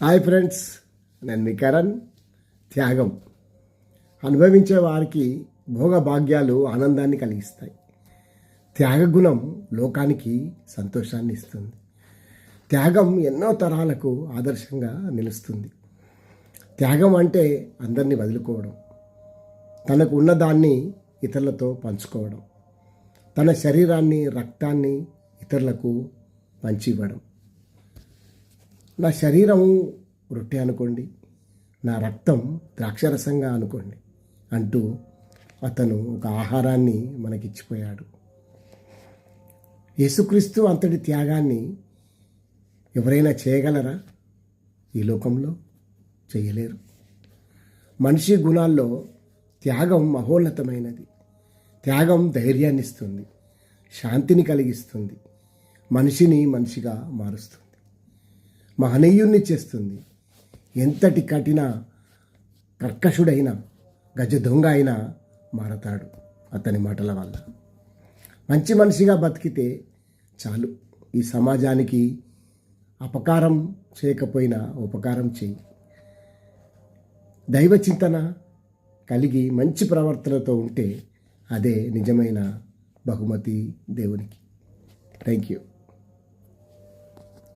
Hi friends, నేను మీ కరణ్. త్యాగం అనుభవించే వారికి భోగభాగ్యాలు ఆనందాన్ని కలిగిస్తాయి. త్యాగగుణం లోకానికి సంతోషాన్ని ఇస్తుంది. త్యాగం ఎన్నో తరాలకు ఆదర్శంగా నిలుస్తుంది. త్యాగం అంటే అందరినీ వదులుకోవడం, తనకు ఉన్నదాన్ని ఇతరులతో పంచుకోవడం, తన శరీరాన్ని రక్తాన్ని ఇతరులకు పంచి ఇవ్వడం. నా శరీరం రొట్టె అనుకోండి, నా రక్తం ద్రాక్షరసంగా అనుకోండి అంటూ అతను ఒక ఆహారాన్ని మనకిచ్చిపోయాడు. యేసుక్రీస్తు అంతటి త్యాగాన్ని ఎవరైనా చేయగలరా? ఈ లోకంలో చేయలేరు. మనిషి గుణాల్లో త్యాగం మహోన్నతమైనది. త్యాగం ధైర్యాన్ని ఇస్తుంది, శాంతిని కలిగిస్తుంది, మనిషిని మనిషిగా మారుస్తుంది, మహనీయుణ్ణి చేస్తుంది. ఎంతటి కఠిన కర్కశుడైన గజ దొంగ అయినా మారతాడు అతని మాటల వల్ల. మంచి మనిషిగా బతికితే చాలు. ఈ సమాజానికి అపకారం చేయకపోయినా ఉపకారం చేయి. దైవ చింతన కలిగి మంచి ప్రవర్తనతో ఉంటే అదే నిజమైన బహుమతి దేవునికి. Thank you.